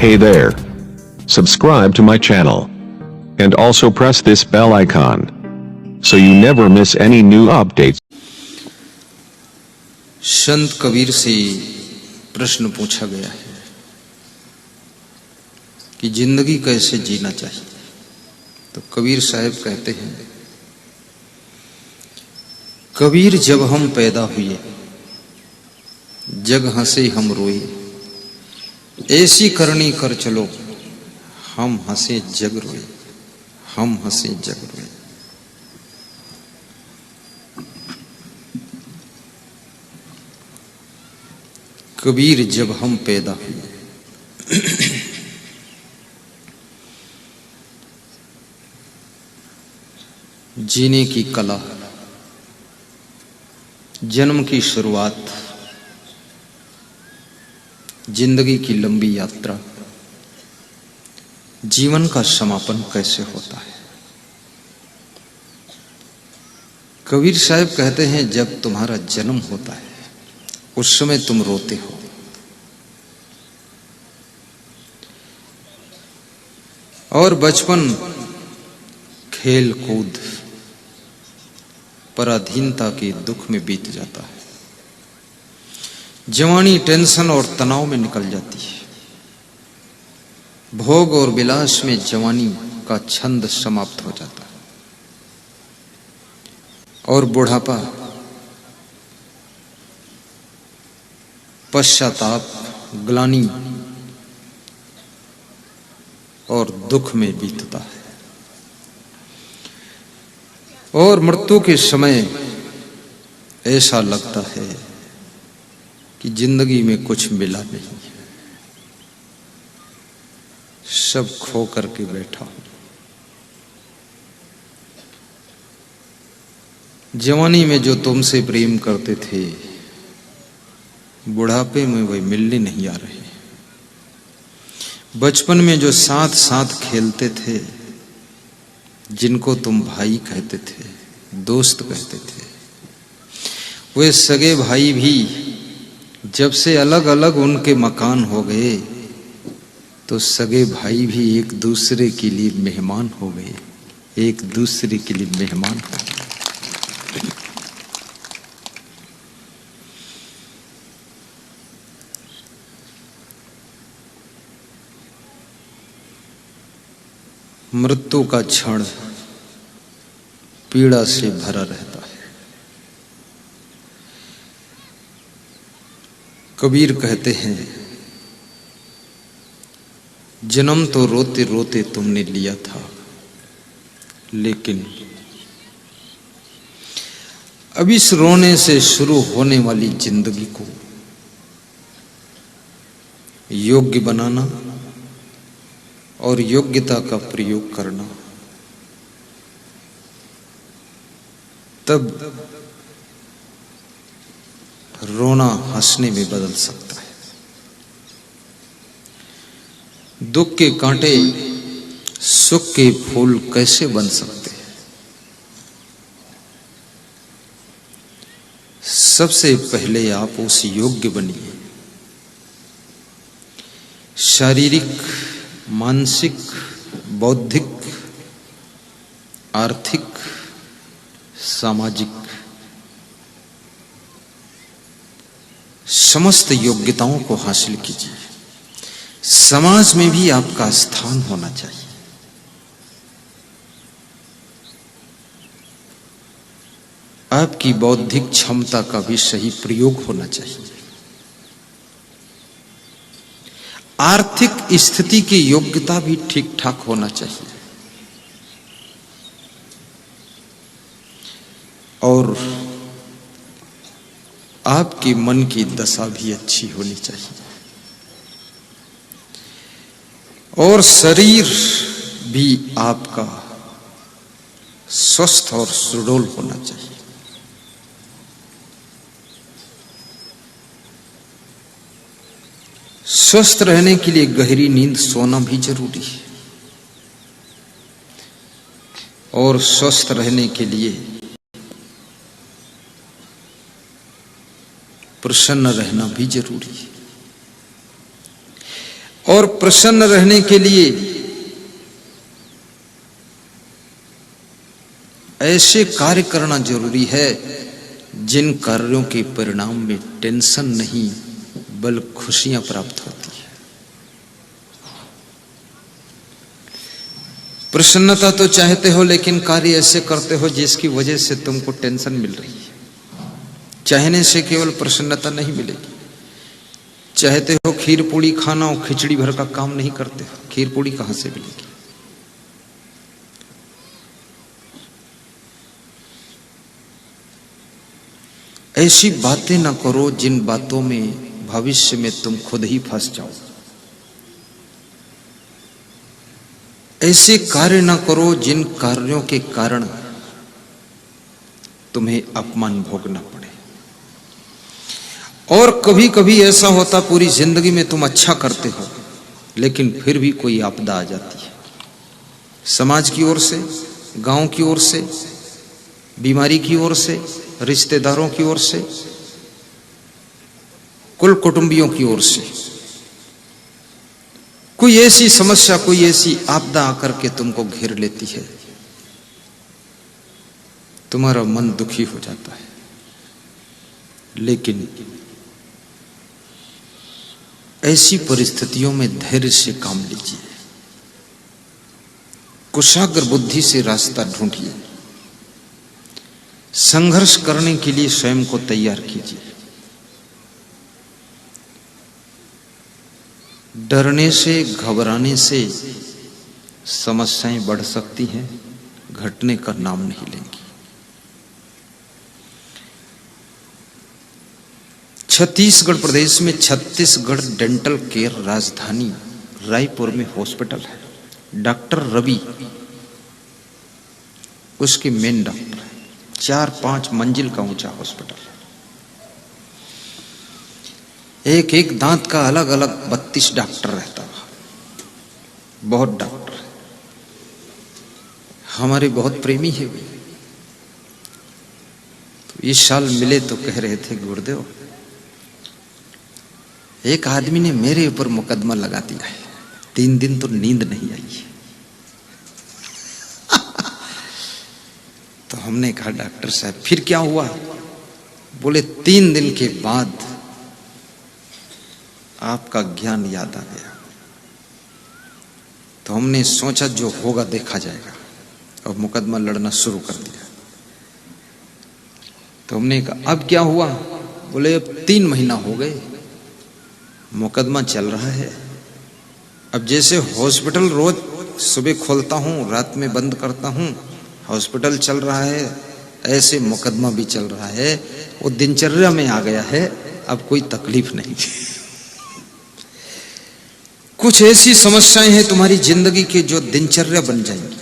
Hey there. Subscribe to my channel. And also press this bell icon. So you never miss any new updates. संत कबीर से प्रश्न पूछा गया है कि जिंदगी कैसे जीना चाहिए। तो कबीर साहब कहते हैं, कबीर जब हम पैदा हुए जग हंसे हम रोए, ऐसी करनी कर चलो हम हंसे जग रोए, हम हंसे जग रोए। कबीर जब हम पैदा हुए जीने की कला, जन्म की शुरुआत, जिंदगी की लंबी यात्रा, जीवन का समापन कैसे होता है। कबीर साहब कहते हैं, जब तुम्हारा जन्म होता है उस समय तुम रोते हो, और बचपन खेल कूद पराधीनता के दुख में बीत जाता है। जवानी टेंशन और तनाव में निकल जाती है। भोग और विलास में जवानी का छंद समाप्त हो जाता है, और बुढ़ापा पश्चाताप, ग्लानि और दुख में बीतता है। और मृत्यु के समय ऐसा लगता है कि जिंदगी में कुछ मिला नहीं, सब खो करके बैठा हूं। जवानी में जो तुमसे प्रेम करते थे, बुढ़ापे में वही मिलने नहीं आ रहे। बचपन में जो साथ साथ खेलते थे, जिनको तुम भाई कहते थे, दोस्त कहते थे, वे सगे भाई भी जब से अलग अलग उनके मकान हो गए, तो सगे भाई भी एक दूसरे के लिए मेहमान हो गए, एक दूसरे के लिए मेहमान हो गए। मृत्यु का क्षण पीड़ा से भरा रहता है। कबीर कहते हैं, जन्म तो रोते रोते तुमने लिया था, लेकिन अब इस रोने से शुरू होने वाली जिंदगी को योग्य बनाना और योग्यता का प्रयोग करना, तब रोना हंसने में बदल सकता है। दुख के कांटे सुख के फूल कैसे बन सकते हैं। सबसे पहले आप उस योग्य बनिए, शारीरिक, मानसिक, बौद्धिक, आर्थिक, सामाजिक, समस्त योग्यताओं को हासिल कीजिए। समाज में भी आपका स्थान होना चाहिए। आपकी बौद्धिक क्षमता का भी सही प्रयोग होना चाहिए। आर्थिक स्थिति की योग्यता भी ठीक ठाक होना चाहिए, और आपके मन की दशा भी अच्छी होनी चाहिए, और शरीर भी आपका स्वस्थ और सुडौल होना चाहिए। स्वस्थ रहने के लिए गहरी नींद सोना भी जरूरी है, और स्वस्थ रहने के लिए प्रसन्न रहना भी जरूरी है। और प्रसन्न रहने के लिए ऐसे कार्य करना जरूरी है जिन कार्यों के परिणाम में टेंशन नहीं बल्कि खुशियां प्राप्त होती है। प्रसन्नता तो चाहते हो लेकिन कार्य ऐसे करते हो जिसकी वजह से तुमको टेंशन मिल रही है। चाहने से केवल प्रसन्नता नहीं मिलेगी। चाहते हो खीर पूड़ी खाना हो, खिचड़ी भर का काम नहीं करते हो, खीर पूड़ी कहां से मिलेगी? ऐसी बातें ना करो जिन बातों में भविष्य में तुम खुद ही फंस जाओ। ऐसे कार्य ना करो जिन कार्यों के कारण तुम्हें अपमान भोगना पड़े। और कभी कभी ऐसा होता पूरी जिंदगी में तुम अच्छा करते हो लेकिन फिर भी कोई आपदा आ जाती है, समाज की ओर से, गांव की ओर से, बीमारी की ओर से, रिश्तेदारों की ओर से, कुल कुटुंबियों की ओर से। कोई ऐसी समस्या, कोई ऐसी आपदा आकर के तुमको घेर लेती है, तुम्हारा मन दुखी हो जाता है। लेकिन ऐसी परिस्थितियों में धैर्य से काम लीजिए, कुशाग्र बुद्धि से रास्ता ढूंढिए, संघर्ष करने के लिए स्वयं को तैयार कीजिए। डरने से, घबराने से समस्याएं बढ़ सकती हैं, घटने का नाम नहीं लेंगी। छत्तीसगढ़ प्रदेश में छत्तीसगढ़ डेंटल केयर राजधानी रायपुर में हॉस्पिटल है। डॉक्टर रवि उसके मेन डॉक्टर है। 4-5 मंजिल का ऊंचा हॉस्पिटल है। एक एक दांत का अलग अलग 32 डॉक्टर रहता है। बहुत डॉक्टर है, हमारे बहुत प्रेमी है वे। तो इस साल मिले तो कह रहे थे गुरुदेव एक आदमी ने मेरे ऊपर मुकदमा लगा दिया है, 3 दिन तो नींद नहीं आई है। तो हमने कहा डॉक्टर साहब फिर क्या हुआ? बोले 3 दिन के बाद आपका ज्ञान याद आ गया। तो हमने सोचा जो होगा देखा जाएगा और मुकदमा लड़ना शुरू कर दिया। तो हमने कहा अब क्या हुआ? बोले अब 3 महीना हो गए, मुकदमा चल रहा है। अब जैसे हॉस्पिटल रोज सुबह खोलता हूं, रात में बंद करता हूं, हॉस्पिटल चल रहा है, ऐसे मुकदमा भी चल रहा है। वो दिनचर्या में आ गया है, अब कोई तकलीफ नहीं। कुछ ऐसी समस्याएं हैं तुम्हारी जिंदगी के जो दिनचर्या बन जाएंगी।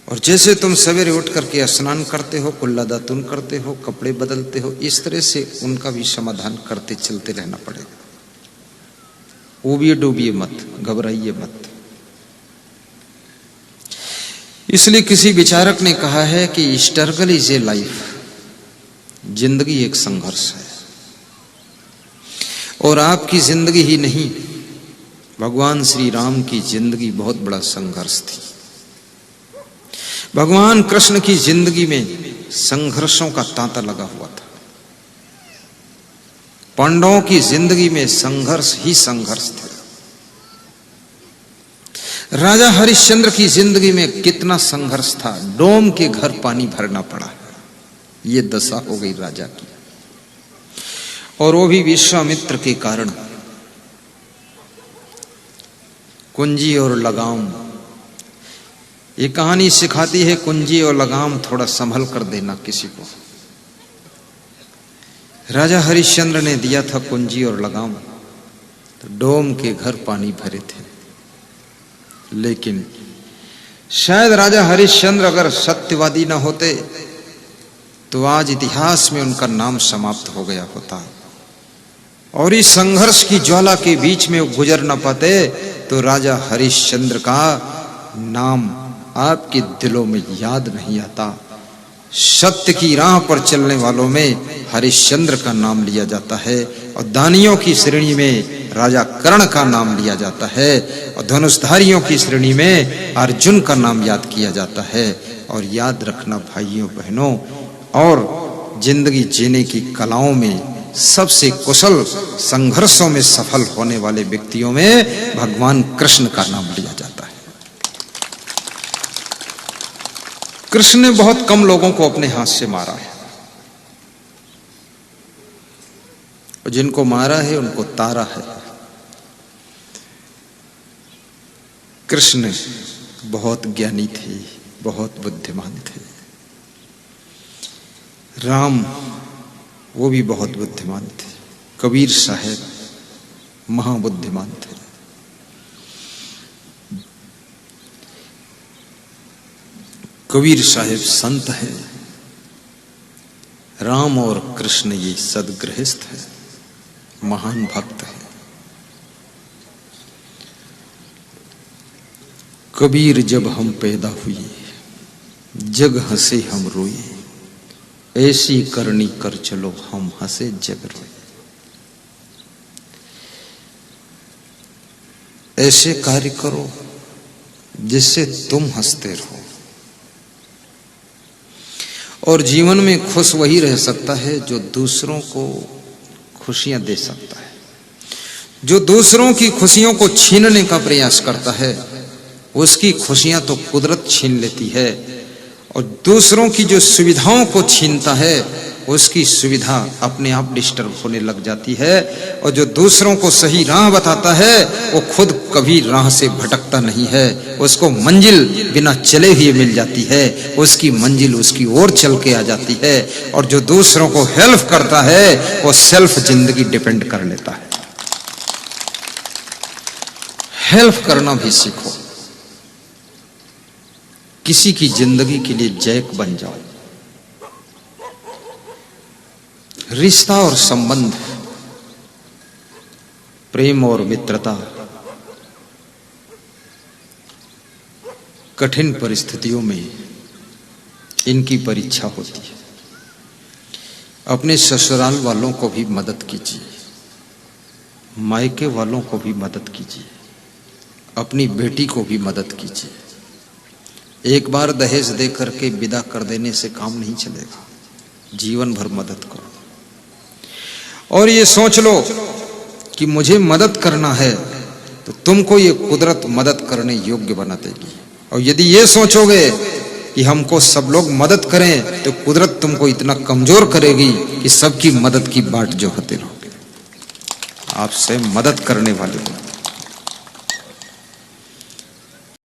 और जैसे तुम सवेरे उठ करके स्नान करते हो, कुल्ला दातुन करते हो, कपड़े बदलते हो, इस तरह से उनका भी समाधान करते चलते रहना पड़ेगा। ऊबिए डूबिए मत, घबराइए मत। इसलिए किसी विचारक ने कहा है कि स्ट्रगल इज ए लाइफ, जिंदगी एक संघर्ष है। और आपकी जिंदगी ही नहीं, भगवान श्री राम की जिंदगी बहुत बड़ा संघर्ष थी। भगवान कृष्ण की जिंदगी में संघर्षों का तांता लगा हुआ था। पांडवों की जिंदगी में संघर्ष ही संघर्ष थे। राजा हरिश्चंद्र की जिंदगी में कितना संघर्ष था, डोम के घर पानी भरना पड़ा। ये दशा हो गई राजा की, और वो भी विश्वामित्र के कारण। कुंजी और लगाम, ये कहानी सिखाती है कुंजी और लगाम थोड़ा संभल कर देना किसी को। राजा हरिश्चंद्र ने दिया था कुंजी और लगाम, तो डोम के घर पानी भरे थे। लेकिन शायद राजा हरिश्चंद्र अगर सत्यवादी न होते तो आज इतिहास में उनका नाम समाप्त हो गया होता। और इस संघर्ष की ज्वाला के बीच में वो गुजर न पाते तो राजा हरिश्चंद्र का नाम आपके दिलों में याद नहीं आता। सत्य की राह पर चलने वालों में हरिश्चंद्र का नाम लिया जाता है और दानियों की श्रेणी में राजा कर्ण का नाम लिया जाता है और धनुषधारियों की श्रेणी में अर्जुन का नाम याद किया जाता है। और याद रखना भाइयों बहनों, और जिंदगी जीने की कलाओं में सबसे कुशल संघर्षों में सफल होने वाले व्यक्तियों में भगवान कृष्ण का नाम लिया जाता है। कृष्ण ने बहुत कम लोगों को अपने हाथ से मारा है और जिनको मारा है उनको तारा है। कृष्ण बहुत ज्ञानी थे, बहुत बुद्धिमान थे। राम वो भी बहुत बुद्धिमान थे। कबीर साहब महाबुद्धिमान थे। कबीर साहब संत है। राम और कृष्ण ये सदगृहस्थ है, महान भक्त है। कबीर जब हम पैदा हुए जग हंसे हम रोए, ऐसी करनी कर चलो हम हंसे जग रोए। ऐसे कार्य करो जिससे तुम हंसते रहो। और जीवन में खुश वही रह सकता है जो दूसरों को खुशियां दे सकता है। जो दूसरों की खुशियों को छीनने का प्रयास करता है उसकी खुशियां तो कुदरत छीन लेती है, और दूसरों की जो सुविधाओं को छीनता है उसकी सुविधा अपने आप डिस्टर्ब होने लग जाती है। और जो दूसरों को सही राह बताता है वो खुद कभी राह से भटकता नहीं है, उसको मंजिल बिना चले हुए मिल जाती है, उसकी मंजिल उसकी ओर चल के आ जाती है। और जो दूसरों को हेल्प करता है वो सेल्फ जिंदगी डिपेंड कर लेता है। हेल्प करना भी सीखो, किसी की जिंदगी के लिए जैक बन जाओ। रिश्ता और संबंध, प्रेम और मित्रता कठिन परिस्थितियों में इनकी परीक्षा होती है। अपने ससुराल वालों को भी मदद कीजिए, मायके वालों को भी मदद कीजिए, अपनी बेटी को भी मदद कीजिए। एक बार दहेज दे करके विदा कर देने से काम नहीं चलेगा, जीवन भर मदद करो। और ये सोच लो कि मुझे मदद करना है तो तुमको ये कुदरत मदद करने योग्य बना देगी। और यदि ये सोचोगे कि हमको सब लोग मदद करें तो कुदरत तुमको इतना कमजोर करेगी कि सबकी मदद की बाट जोहते रहोगे। आप स्वयं मदद करने वाले हो।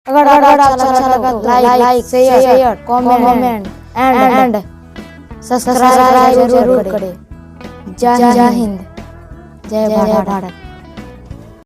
अगर अच्छा लगा तो like share comment and subscribe जरूर करें। जय हिंद, जय भारत।